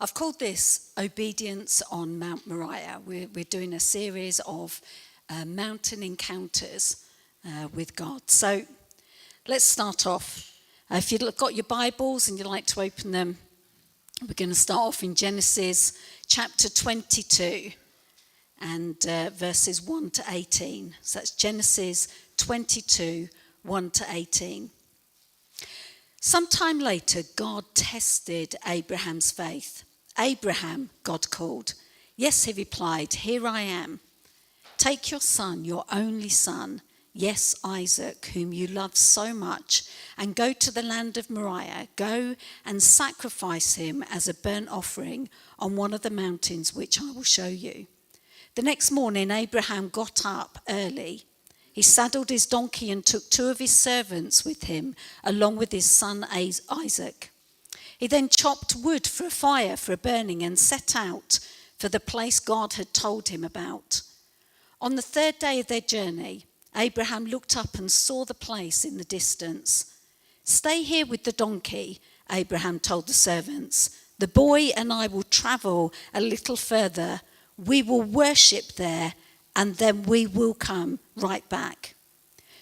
I've called this Obedience on Mount Moriah. We're doing a series of mountain encounters with God. So let's start off. If you've got your Bibles and you'd like to open them, we're going to start off in Genesis chapter 22 and verses 1 to 18. So that's Genesis 22, 1 to 18. Sometime later, God tested Abraham's faith. Abraham, God called. Yes, he replied, here I am. Take your son, your only son, yes, Isaac, whom you love so much, and go to the land of Moriah. Go and sacrifice him as a burnt offering on one of the mountains which I will show you. The next morning, Abraham got up early. He saddled his donkey and took 2 of his servants with him, along with his son Isaac. He then chopped wood for a fire for a burning and set out for the place God had told him about. On the 3rd day of their journey, Abraham looked up and saw the place in the distance. Stay here with the donkey, Abraham told the servants. The boy and I will travel a little further. We will worship there, and then we will come right back.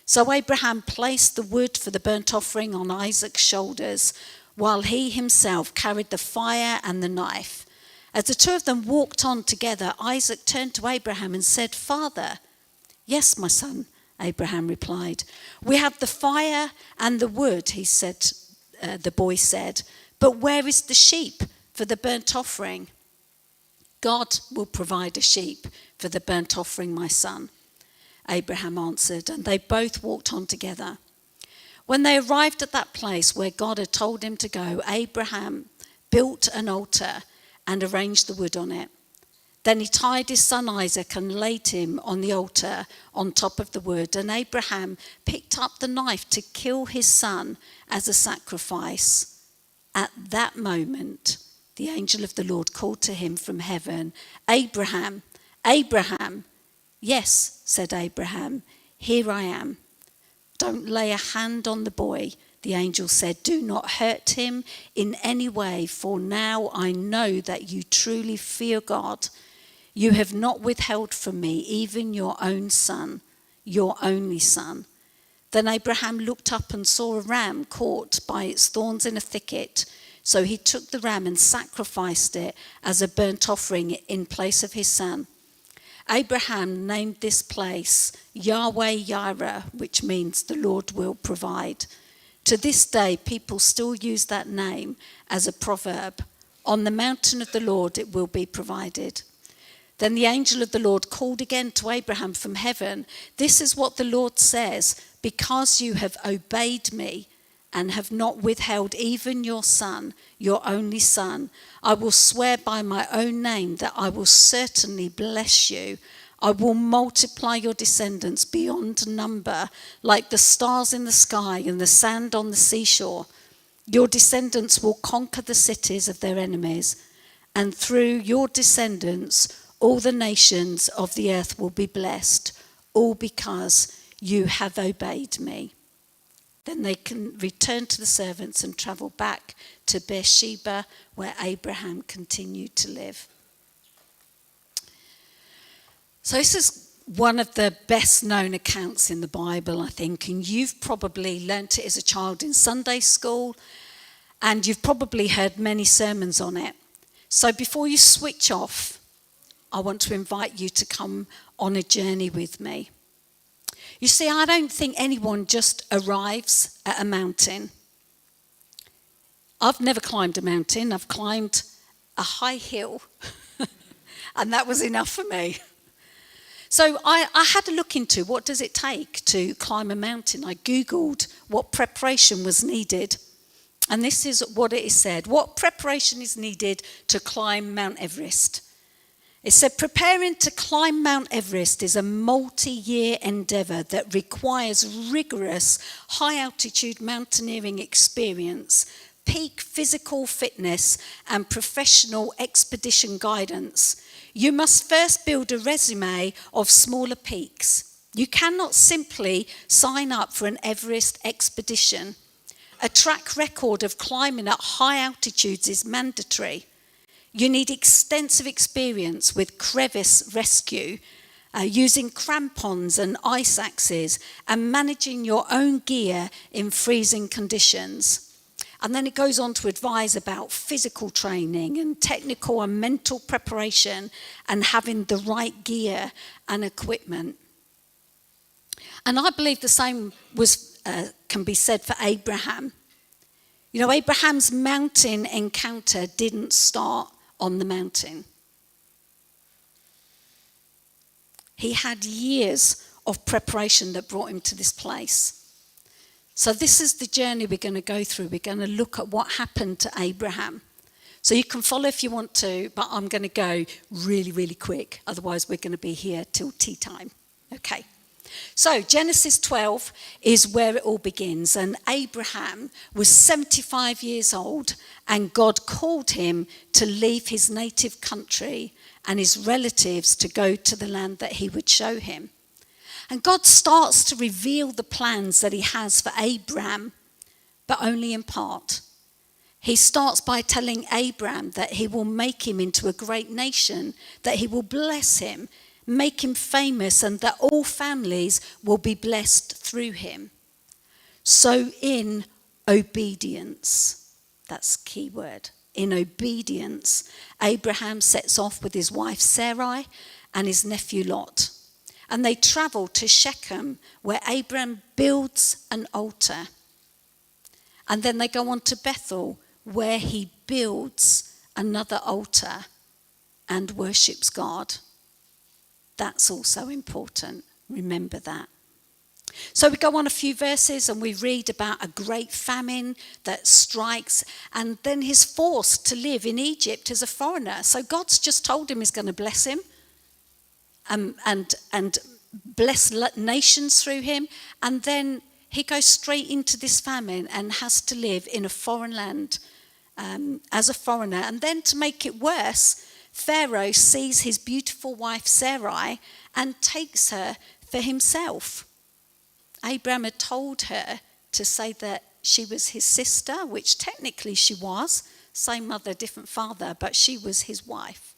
So Abraham placed the wood for the burnt offering on Isaac's shoulders, while he himself carried the fire and the knife. As the 2 of them walked on together, Isaac turned to Abraham and said, Father. Yes, my son, Abraham replied. We have the fire and the wood, the boy said, but where is the sheep for the burnt offering? God will provide a sheep for the burnt offering, my son, Abraham answered, and they both walked on together. When they arrived at that place where God had told him to go, Abraham built an altar and arranged the wood on it. Then he tied his son Isaac and laid him on the altar on top of the wood, and Abraham picked up the knife to kill his son as a sacrifice. At that moment, the angel of the Lord called to him from heaven, Abraham, Abraham. Yes, said Abraham, here I am. Don't lay a hand on the boy, the angel said. Do not hurt him in any way, for now I know that you truly fear God. You have not withheld from me even your own son, your only son. Then Abraham looked up and saw a ram caught by its thorns in a thicket. So he took the ram and sacrificed it as a burnt offering in place of his son. Abraham named this place Yahweh-Yireh, which means the Lord will provide. To this day, people still use that name as a proverb. On the mountain of the Lord, it will be provided. Then the angel of the Lord called again to Abraham from heaven. This is what the Lord says, because you have obeyed me and have not withheld even your son, your only son, I will swear by my own name that I will certainly bless you. I will multiply your descendants beyond number, like the stars in the sky and the sand on the seashore. Your descendants will conquer the cities of their enemies, and through your descendants, all the nations of the earth will be blessed, all because you have obeyed me. Then they can return to the servants and travel back to Beersheba, where Abraham continued to live. So this is one of the best known accounts in the Bible, I think, and you've probably learnt it as a child in Sunday school, and you've probably heard many sermons on it. So before you switch off, I want to invite you to come on a journey with me. You see, I don't think anyone just arrives at a mountain. I've never climbed a mountain. I've climbed a high hill, and that was enough for me. So I had a look into what does it take to climb a mountain. I Googled what preparation was needed, and this is what it said. What preparation is needed to climb Mount Everest? It said, preparing to climb Mount Everest is a multi-year endeavour that requires rigorous high-altitude mountaineering experience, peak physical fitness, and professional expedition guidance. You must first build a resume of smaller peaks. You cannot simply sign up for an Everest expedition. A track record of climbing at high altitudes is mandatory. You need extensive experience with crevice rescue, using crampons and ice axes, and managing your own gear in freezing conditions. And then it goes on to advise about physical training and technical and mental preparation and having the right gear and equipment. And I believe the same can be said for Abraham. You know, Abraham's mountain encounter didn't start on the mountain. He had years of preparation that brought him to this place. So this is the journey we're going to go through. We're going to look at what happened to Abraham. So you can follow if you want to, but I'm going to go really, really quick. Otherwise, we're going to be here till tea time. Okay. So Genesis 12 is where it all begins. And Abraham was 75 years old, and God called him to leave his native country and his relatives to go to the land that he would show him. And God starts to reveal the plans that he has for Abraham, but only in part. He starts by telling Abraham that he will make him into a great nation, that he will bless him, make him famous, and that all families will be blessed through him. So in obedience, that's the key word, in obedience, Abraham sets off with his wife Sarai and his nephew Lot. And they travel to Shechem, where Abraham builds an altar. And then they go on to Bethel, where he builds another altar and worships God. That's also important. Remember that. So we go on a few verses and we read about a great famine that strikes, and then he's forced to live in Egypt as a foreigner. So God's just told him he's going to bless him. And bless nations through him, and then he goes straight into this famine and has to live in a foreign land as a foreigner. And then to make it worse, Pharaoh sees his beautiful wife Sarai and takes her for himself. Abraham had told her to say that she was his sister, which technically she was, same mother, different father, but she was his wife.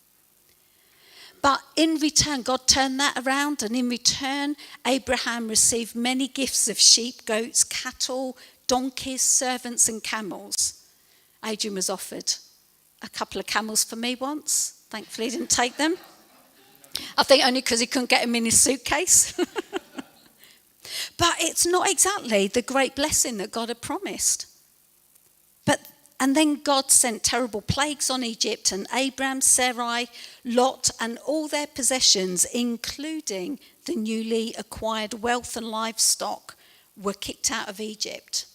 But in return, God turned that around, and in return, Abraham received many gifts of sheep, goats, cattle, donkeys, servants, and camels. Adrian was offered a couple of camels for me once. Thankfully, he didn't take them. I think only because he couldn't get them in his suitcase. But it's not exactly the great blessing that God had promised. And then God sent terrible plagues on Egypt, and Abraham, Sarai, Lot, and all their possessions, including the newly acquired wealth and livestock, were kicked out of Egypt.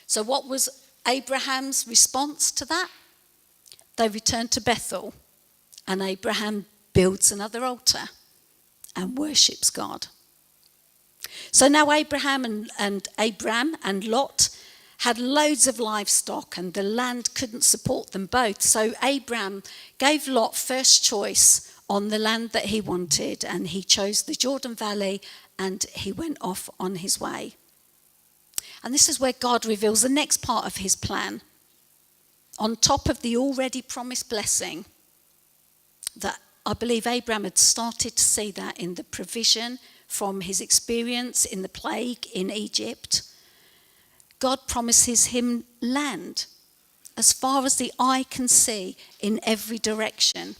So what was Abraham's response to that? They returned to Bethel, and Abraham builds another altar and worships God. So now Abraham and Lot had loads of livestock, and the land couldn't support them both. So Abraham gave Lot first choice on the land that he wanted, and he chose the Jordan Valley, and he went off on his way. And this is where God reveals the next part of his plan. On top of the already promised blessing, that I believe Abraham had started to see that in the provision from his experience in the plague in Egypt. God promises him land as far as the eye can see in every direction.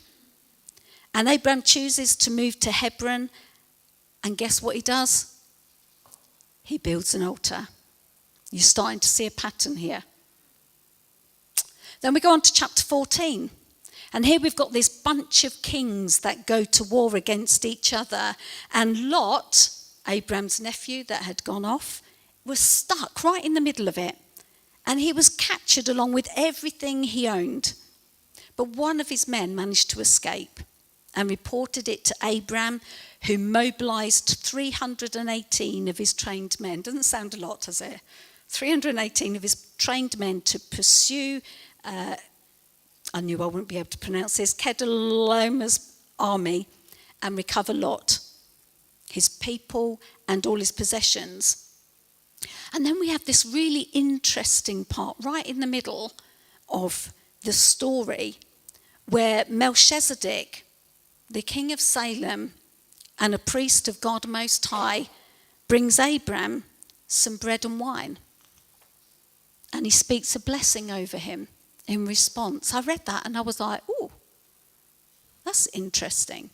And Abraham chooses to move to Hebron, and guess what he does? He builds an altar. You're starting to see a pattern here. Then we go on to chapter 14. And here we've got this bunch of kings that go to war against each other. And Lot, Abraham's nephew that had gone off, was stuck right in the middle of it. And he was captured along with everything he owned. But one of his men managed to escape and reported it to Abraham, who mobilized 318 of his trained men. Doesn't sound a lot, does it? 318 of his trained men to pursue, I knew I wouldn't be able to pronounce this, Kedorlaomer's army, and recover Lot, his people, and all his possessions. And then we have this really interesting part right in the middle of the story, where Melchizedek, the king of Salem and a priest of God Most High, brings Abram some bread and wine. And he speaks a blessing over him in response. I read that and I was like, oh, that's interesting.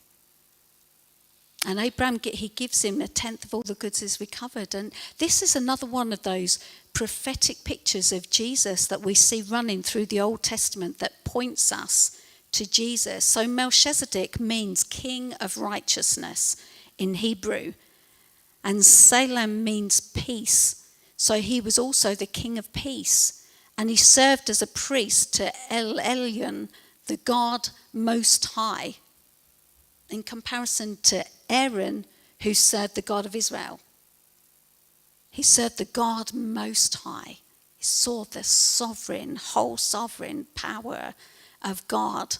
And Abraham, he gives him 1/10 of all the goods he's recovered. And this is another one of those prophetic pictures of Jesus that we see running through the Old Testament that points us to Jesus. So Melchizedek means king of righteousness in Hebrew. And Salem means peace. So he was also the king of peace. And he served as a priest to El Elyon, the God Most High, in comparison to Aaron, who served the God of Israel. He served the God Most High. He saw the whole sovereign power of God.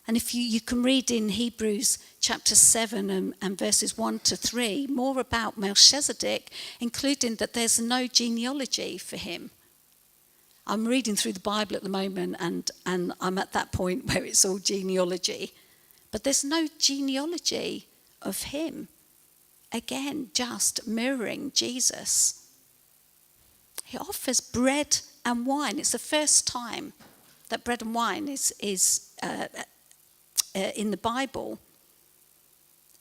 And if you can read in Hebrews chapter 7 and verses 1 to 3, more about Melchizedek, including that there's no genealogy for him. I'm reading through the Bible at the moment and I'm at that point where it's all genealogy. But there's no genealogy of him. Again, just mirroring Jesus. He offers bread and wine. It's the first time that bread and wine is in the Bible.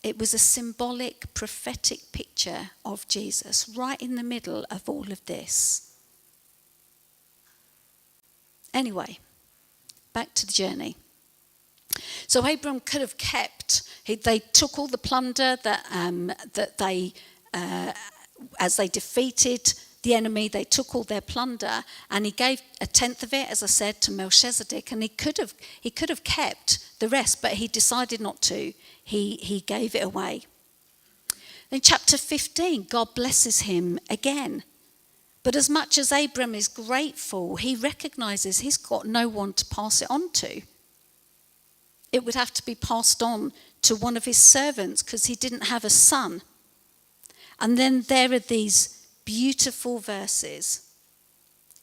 It was a symbolic, prophetic picture of Jesus right in the middle of all of this. Anyway, back to the journey. So Abram could have kept. They took all the plunder that they, as they defeated the enemy, they took all their plunder, and he gave 1/10 of it, as I said, to Melchizedek, and he could have kept the rest, but he decided not to. He gave it away. In chapter 15, God blesses him again. But as much as Abram is grateful, he recognizes he's got no one to pass it on to. It would have to be passed on to one of his servants because he didn't have a son. And then there are these beautiful verses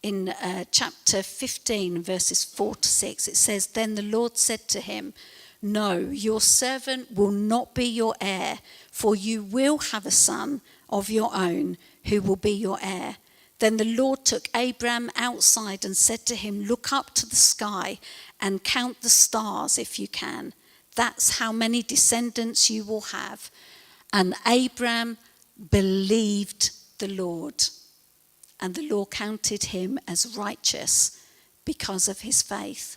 in chapter 15, verses 4 to 6. It says, "Then the Lord said to him, 'No, your servant will not be your heir, for you will have a son of your own who will be your heir.' Then the Lord took Abram outside and said to him, 'Look up to the sky and count the stars if you can. That's how many descendants you will have.' And Abram believed the Lord, and the Lord counted him as righteous because of his faith."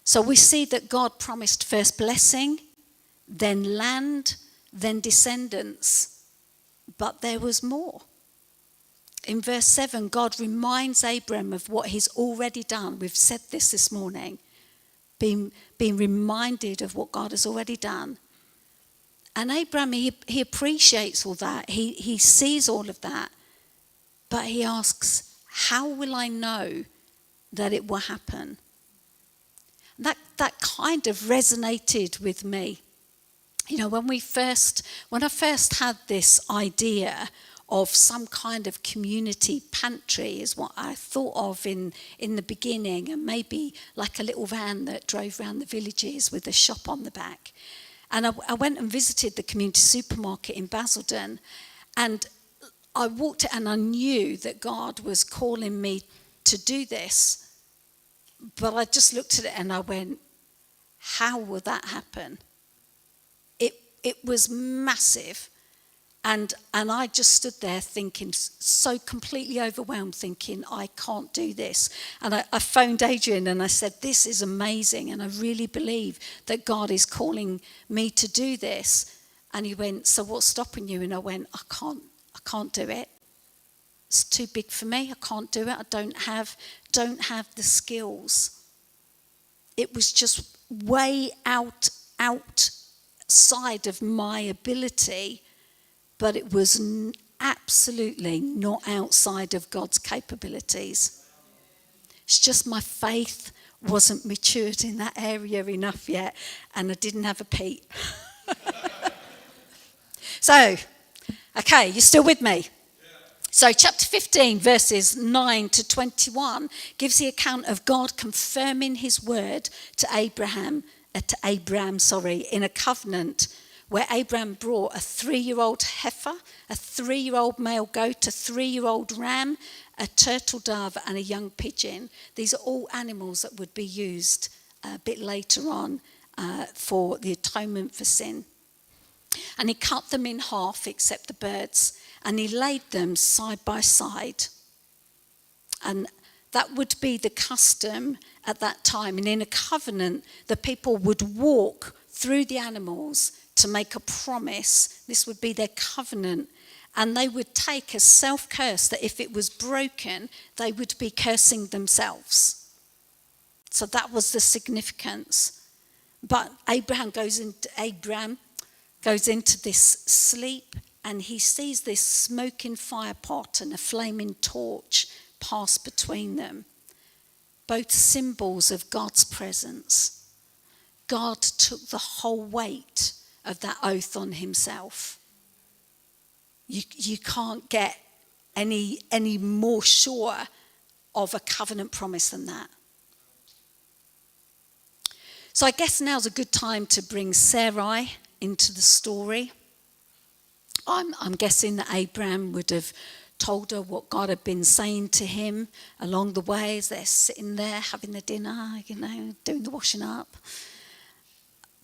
So we see that God promised first blessing, then land, then descendants. But there was more. In verse 7, God reminds Abram of what he's already done. We've said this morning. Being reminded of what God has already done. And Abram, he appreciates all that. He sees all of that. But he asks, how will I know that it will happen? That kind of resonated with me. You know, when I first had this idea of some kind of community pantry is what I thought of in the beginning, and maybe like a little van that drove around the villages with a shop on the back. And I went and visited the community supermarket in Basildon, and I walked it and I knew that God was calling me to do this. But I just looked at it and I went, how will that happen? It was massive. And I just stood there thinking, so completely overwhelmed, thinking, I can't do this. And I phoned Adrian and I said, this is amazing. And I really believe that God is calling me to do this. And he went, so what's stopping you? And I went, I can't do it. It's too big for me. I can't do it. I don't have the skills. It was just way outside of my ability. But it was absolutely not outside of God's capabilities. It's just my faith wasn't matured in that area enough yet, and I didn't have a Pete. So, okay, you still with me? So chapter 15, verses 9 to 21, gives the account of God confirming his word to Abraham, in a covenant where Abraham brought a 3-year-old heifer, a 3-year-old male goat, a 3-year-old ram, a turtle dove, and a young pigeon. These are all animals that would be used a bit later on for the atonement for sin. And he cut them in half, except the birds, and he laid them side by side. And that would be the custom at that time. And in a covenant, the people would walk through the animals to make a promise. This would be their covenant. And they would take a self-curse that if it was broken, they would be cursing themselves. So that was the significance. But Abraham goes into this sleep, and he sees this smoking fire pot and a flaming torch pass between them, both symbols of God's presence. God took the whole weight of that oath on himself. You can't get any more sure of a covenant promise than that. So I guess now's a good time to bring Sarai into the story. I'm guessing that Abraham would have told her what God had been saying to him along the way as they're sitting there having their dinner, doing the washing up.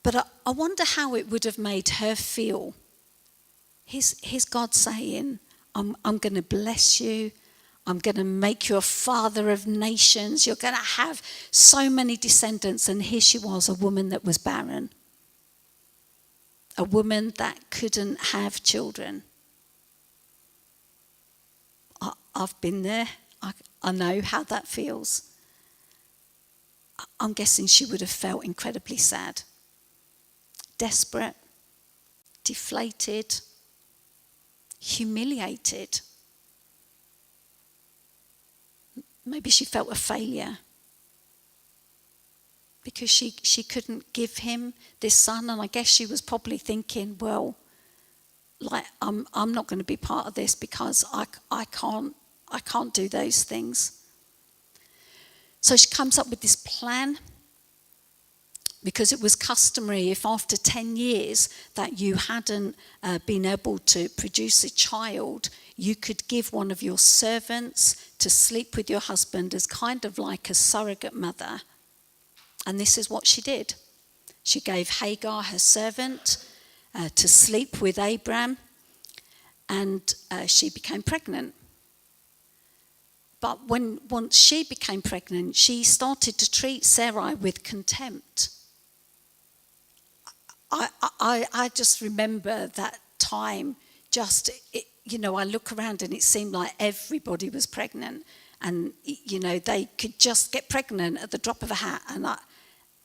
But I wonder how it would have made her feel. Here's God saying, I'm going to bless you. I'm going to make you a father of nations. You're going to have so many descendants. And here she was, a woman that was barren. A woman that couldn't have children. I've been there. I know how that feels. I'm guessing she would have felt incredibly sad. Desperate. Deflated. Humiliated. Maybe she felt a failure. Because she couldn't give him this son, and I guess she was probably thinking, well, I'm not going to be part of this because I can't do those things. So she comes up with this plan, because it was customary if after 10 years that you hadn't been able to produce a child, you could give one of your servants to sleep with your husband as kind of like a surrogate mother. And this is what she did. She gave Hagar, her servant, to sleep with Abraham, and she became pregnant. But once she became pregnant, she started to treat Sarai with contempt. I just remember that time. I look around and it seemed like everybody was pregnant, and they could just get pregnant at the drop of a hat,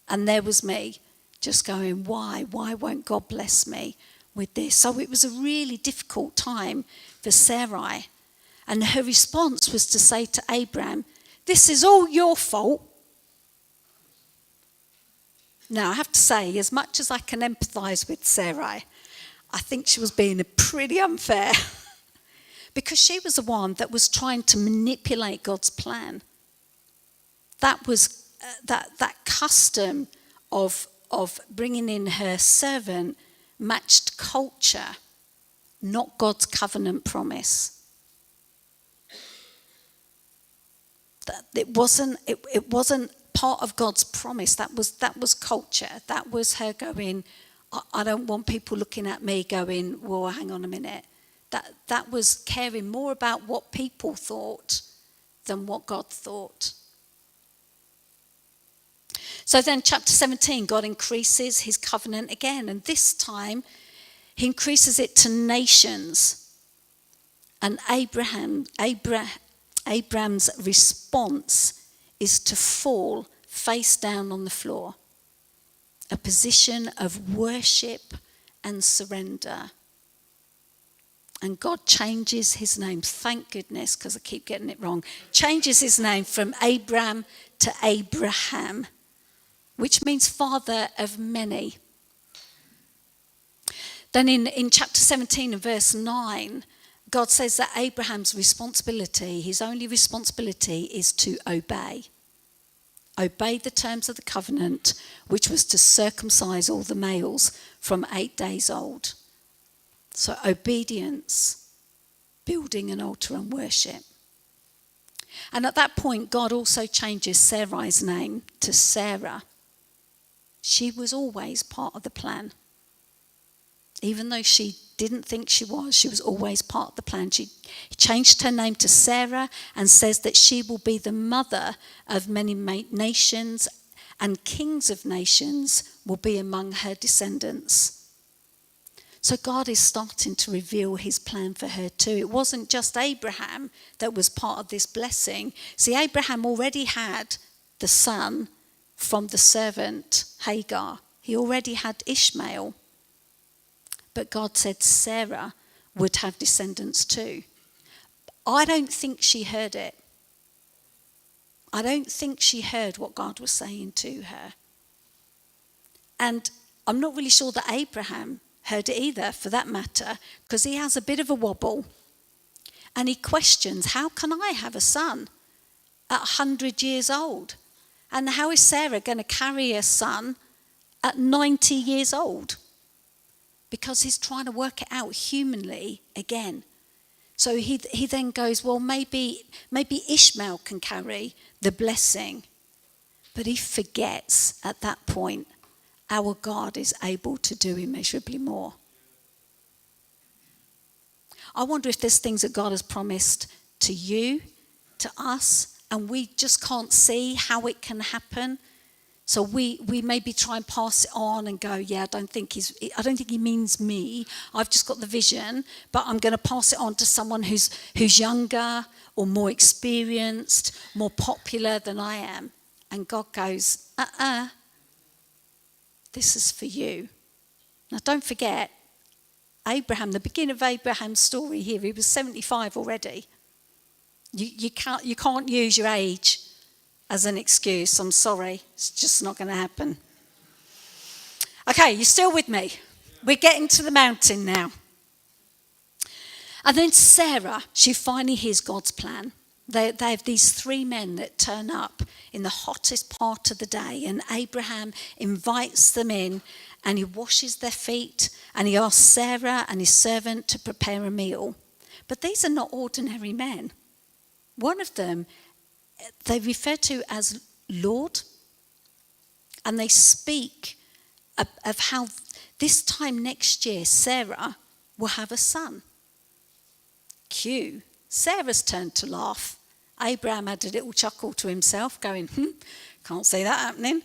and there was me just going, why won't God bless me with this? So it was a really difficult time for Sarai, and her response was to say to Abraham, this is all your fault. Now, I have to say, as much as I can empathise with Sarai, I think she was being pretty unfair because she was the one that was trying to manipulate God's plan. That was that custom of bringing in her servant matched culture, not God's covenant promise. That it wasn't part of God's promise. That was culture. That was her going, I don't want people looking at me going, well, hang on a minute. That was caring more about what people thought than what God thought. So then chapter 17, God increases his covenant again. And this time, he increases it to nations. And Abraham's response is to fall face down on the floor. A position of worship and surrender. And God changes his name, thank goodness, because I keep getting it wrong. Changes his name from Abram to Abraham, which means father of many. Then in chapter 17 and verse 9, God says that Abraham's responsibility, his only responsibility, is to obey. Obey the terms of the covenant, which was to circumcise all the males from 8 days old. So obedience, building an altar and worship. And at that point, God also changes Sarai's name to Sarah. She was always part of the plan. Even though she didn't think she was always part of the plan. She changed her name to Sarah and says that she will be the mother of many nations, and kings of nations will be among her descendants. So God is starting to reveal his plan for her too. It wasn't just Abraham that was part of this blessing. See, Abraham already had the son from the servant Hagar. He already had Ishmael. But God said Sarah would have descendants too. I don't think she heard it. I don't think she heard what God was saying to her. And I'm not really sure that Abraham heard it either, for that matter, because he has a bit of a wobble. And he questions, how can I have a son at 100 years old? And how is Sarah going to carry a son at 90 years old? Because he's trying to work it out humanly again. So he then goes, well, maybe Ishmael can carry the blessing. But he forgets at that point, our God is able to do immeasurably more. I wonder if there's things that God has promised to you, to us, and we just can't see how it can happen. So we maybe try and pass it on and go, yeah, I don't think he means me. I've just got the vision, but I'm going to pass it on to someone who's younger or more experienced, more popular than I am. And God goes, this is for you. Now don't forget, Abraham, the beginning of Abraham's story here, he was 75 already. You can't use your age as an excuse. I'm sorry, it's just not going to happen. Okay, you still with me? We're getting to the mountain now. And then Sarah, she finally hears God's plan. They have these 3 men that turn up in the hottest part of the day, and Abraham invites them in, and he washes their feet, and he asks Sarah and his servant to prepare a meal. But these are not ordinary men. One of them, they refer to as Lord, and they speak of how this time next year Sarah will have a son. Cue. Sarah's turn to laugh. Abraham had a little chuckle to himself, going, can't see that happening.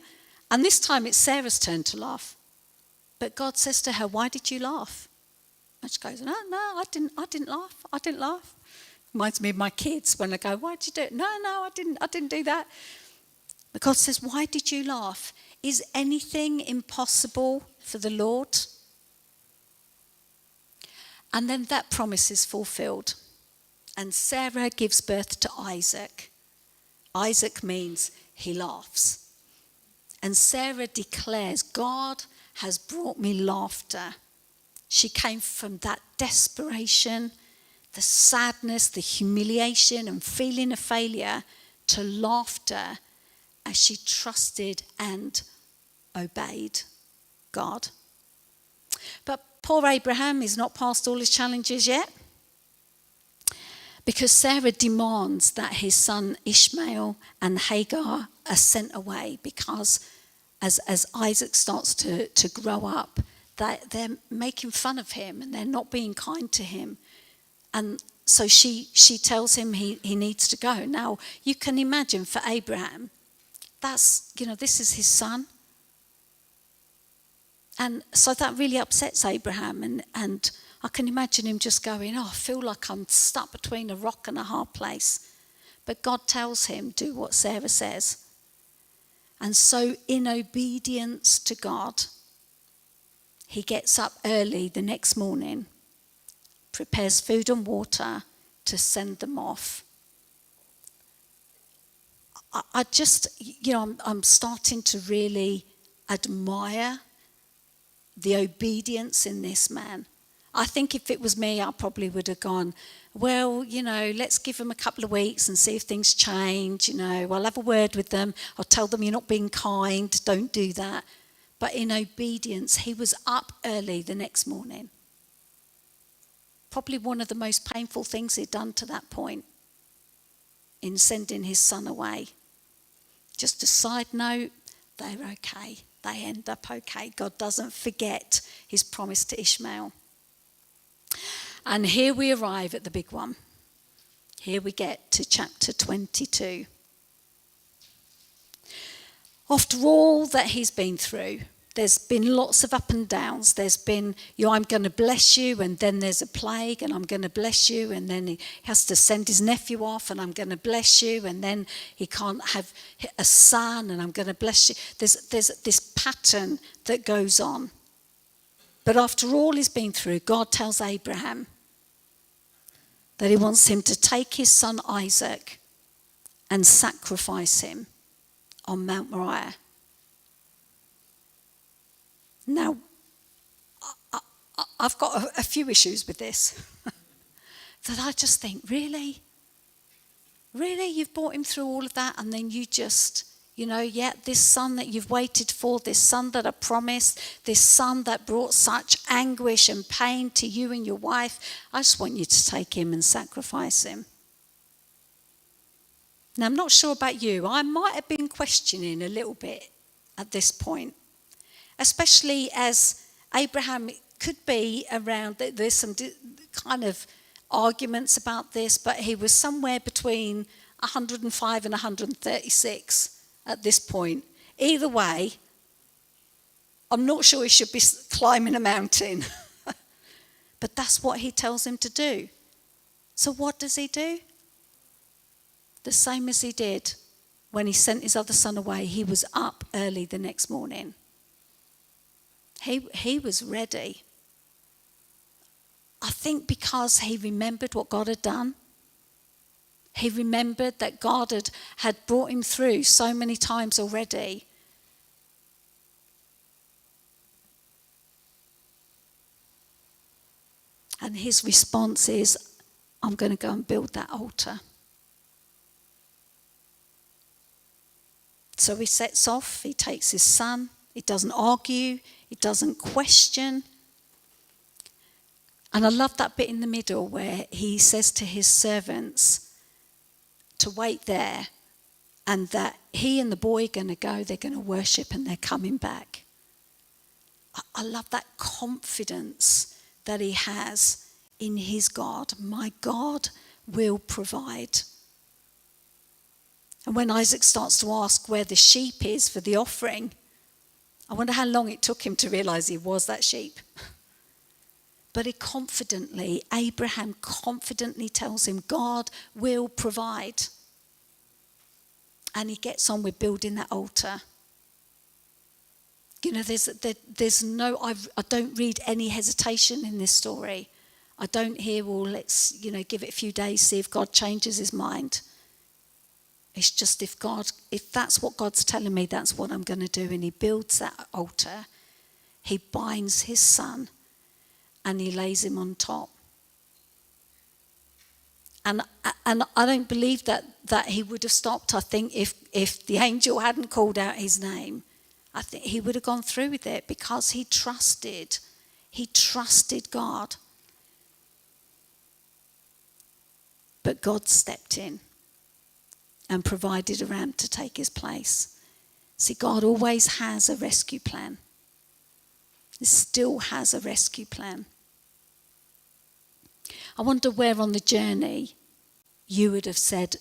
And this time it's Sarah's turn to laugh. But God says to her, why did you laugh? And she goes, no, I didn't laugh. Reminds me of my kids when I go, why did you do it? No, I didn't do that. But God says, why did you laugh? Is anything impossible for the Lord? And then that promise is fulfilled. And Sarah gives birth to Isaac. Isaac means he laughs. And Sarah declares, God has brought me laughter. She came from that desperation, the sadness, the humiliation and feeling of failure, to laughter as she trusted and obeyed God. But poor Abraham is not past all his challenges yet, because Sarah demands that his son Ishmael and Hagar are sent away, because as Isaac starts to grow up, they're making fun of him and they're not being kind to him. And so she tells him he needs to go. Now, you can imagine for Abraham, this is his son. And so that really upsets Abraham. And I can imagine him just going, I feel like I'm stuck between a rock and a hard place. But God tells him, do what Sarah says. And so in obedience to God, he gets up early the next morning, prepares food and water to send them off. I just, I'm starting to really admire the obedience in this man. I think if it was me, I probably would have gone, well, let's give them a couple of weeks and see if things change. I'll have a word with them. I'll tell them you're not being kind. Don't do that. But in obedience, he was up early the next morning. Probably one of the most painful things he'd done to that point in sending his son away. Just a side note, they're okay. They end up okay. God doesn't forget his promise to Ishmael. And here we arrive at the big one. Here we get to chapter 22. After all that he's been through, there's been lots of up and downs. There's been, I'm going to bless you, and then there's a plague, and I'm going to bless you, and then he has to send his nephew off, and I'm going to bless you, and then he can't have a son, and I'm going to bless you. There's this pattern that goes on. But after all he's been through, God tells Abraham that he wants him to take his son Isaac and sacrifice him on Mount Moriah. Now, I've got a few issues with this. That I just think, really? Really? You've brought him through all of that, and then you just, this son that you've waited for, this son that I promised, this son that brought such anguish and pain to you and your wife, I just want you to take him and sacrifice him. Now, I'm not sure about you. I might have been questioning a little bit at this point, especially as Abraham could be around. There's some kind of arguments about this, but he was somewhere between 105 and 136 at this point. Either way, I'm not sure he should be climbing a mountain. But that's what he tells him to do. So what does he do? The same as he did when he sent his other son away. He was up early the next morning. He was ready. I think because he remembered what God had done. He remembered that God had brought him through so many times already. And his response is, I'm going to go and build that altar. So he sets off, he takes his son, he doesn't argue, he doesn't question. And I love that bit in the middle where he says to his servants to wait there, and that he and the boy are going to go, they're going to worship, and they're coming back. I love that confidence that he has in his God. My God will provide. And when Isaac starts to ask where the sheep is for the offering, I wonder how long it took him to realize he was that sheep. But Abraham confidently tells him, God will provide. And he gets on with building that altar. There's no, I don't read any hesitation in this story. I don't hear, well, let's, give it a few days, see if God changes his mind. It's just if that's what God's telling me, that's what I'm going to do. And he builds that altar. He binds his son and he lays him on top. And I don't believe that he would have stopped. I think if the angel hadn't called out his name, I think he would have gone through with it because he trusted God. But God stepped in and provided a ram to take his place. See, God always has a rescue plan. He still has a rescue plan. I wonder where on the journey you would have said,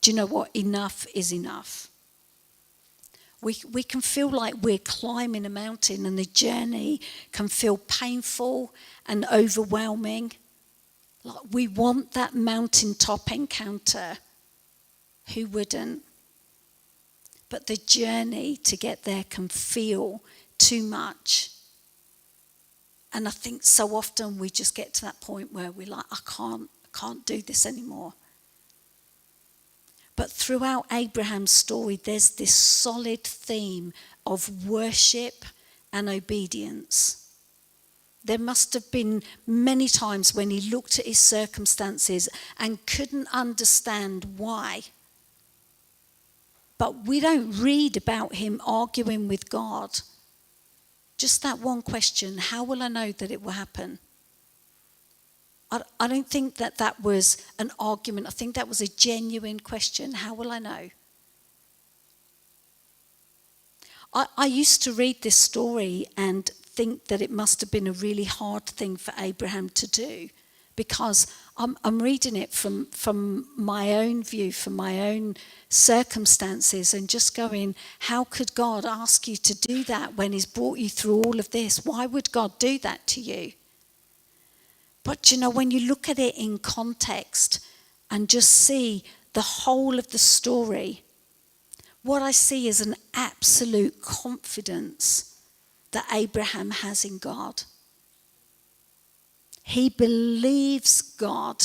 do you know what? Enough is enough. We can feel like we're climbing a mountain and the journey can feel painful and overwhelming. Like we want that mountaintop encounter. Who wouldn't? But the journey to get there can feel too much. And I think so often we just get to that point where we're like, I can't do this anymore. But throughout Abraham's story, there's this solid theme of worship and obedience. There must have been many times when he looked at his circumstances and couldn't understand why. But we don't read about him arguing with God. Just that one question, how will I know that it will happen? I don't think that was an argument. I think that was a genuine question. How will I know? I used to read this story and think that it must have been a really hard thing for Abraham to do, because I'm reading it from my own view, from my own circumstances, and just going, how could God ask you to do that when he's brought you through all of this? Why would God do that to you? But when you look at it in context and just see the whole of the story, what I see is an absolute confidence that Abraham has in God. He believes God.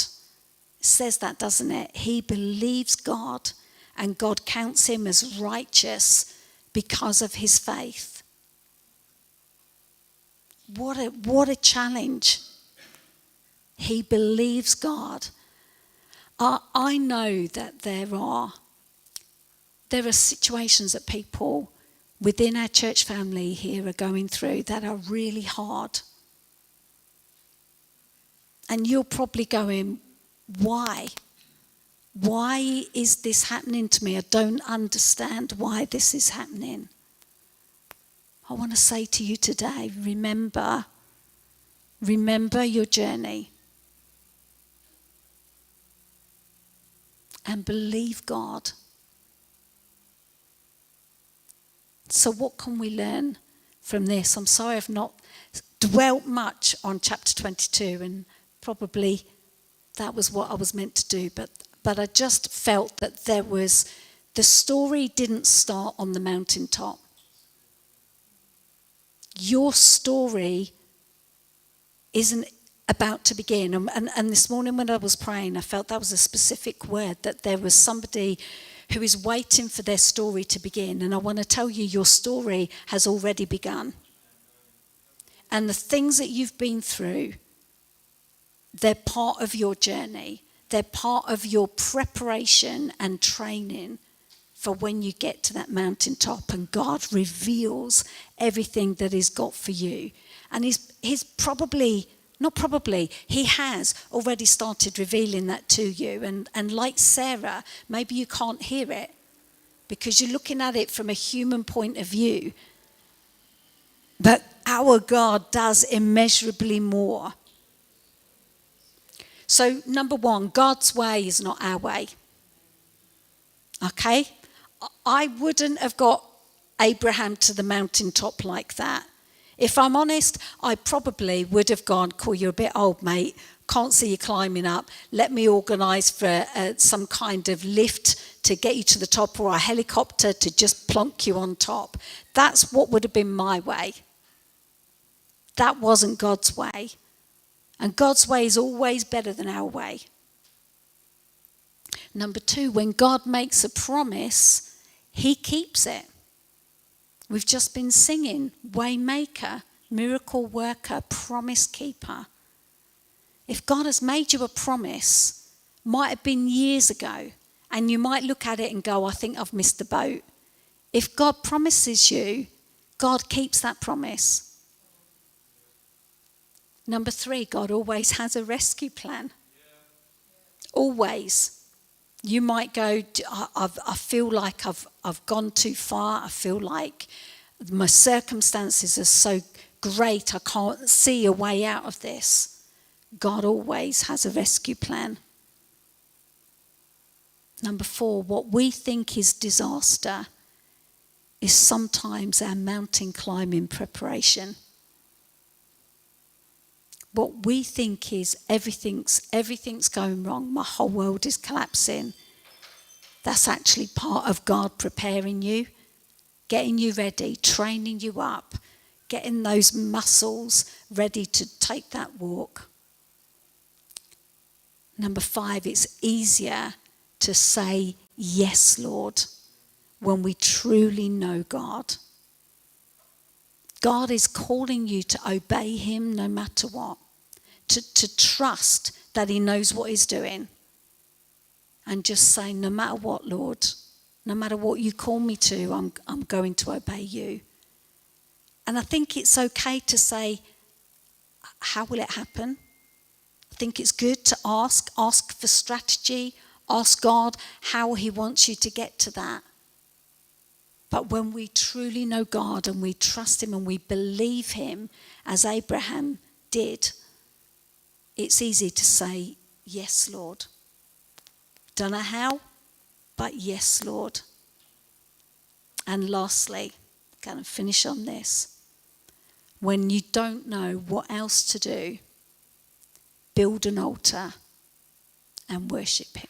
It says that, doesn't it? He believes God, and God counts him as righteous because of his faith. What a challenge. He believes God. I know that there are situations that people within our church family here are going through that are really hard. And you're probably going, why? Why is this happening to me? I don't understand why this is happening. I want to say to you today, remember your journey. And believe God. So what can we learn from this? I'm sorry I've not dwelt much on chapter 22, and probably that was what I was meant to do, but I just felt that the story didn't start on the mountaintop. Your story isn't about to begin. And this morning when I was praying, I felt that was a specific word, that there was somebody who is waiting for their story to begin. And I want to tell you, your story has already begun. And the things that you've been through, they're part of your journey. They're part of your preparation and training for when you get to that mountaintop and God reveals everything that he's got for you. And he's probably... Not probably, he has already started revealing that to you. And like Sarah, maybe you can't hear it because you're looking at it from a human point of view. But our God does immeasurably more. So, number one, God's way is not our way. Okay? I wouldn't have got Abraham to the mountaintop like that. If I'm honest, I probably would have gone, cool, you're a bit old, mate. Can't see you climbing up. Let me organise for some kind of lift to get you to the top, or a helicopter to just plonk you on top. That's what would have been my way. That wasn't God's way. And God's way is always better than our way. Number two, when God makes a promise, he keeps it. We've just been singing, Waymaker, Miracle Worker, Promise Keeper. If God has made you a promise, might have been years ago, and you might look at it and go, I think I've missed the boat. If God promises you, God keeps that promise. Number three, God always has a rescue plan. Always. You might go, I feel like I've gone too far. I feel like my circumstances are so great, I can't see a way out of this. God always has a rescue plan. Number four, what we think is disaster is sometimes our mountain climbing preparation. What we think is everything's going wrong, my whole world is collapsing. That's actually part of God preparing you, getting you ready, training you up, getting those muscles ready to take that walk. Number five, it's easier to say, yes, Lord, when we truly know God. God is calling you to obey him no matter what, to trust that he knows what he's doing, and just say, no matter what, Lord, no matter what you call me to, I'm going to obey you. And I think it's okay to say, how will it happen? I think it's good to ask for strategy, ask God how he wants you to get to that. But when we truly know God and we trust him and we believe him, as Abraham did, it's easy to say, yes, Lord. Don't know how, but yes, Lord. And lastly, going to finish on this. When you don't know what else to do, build an altar and worship him.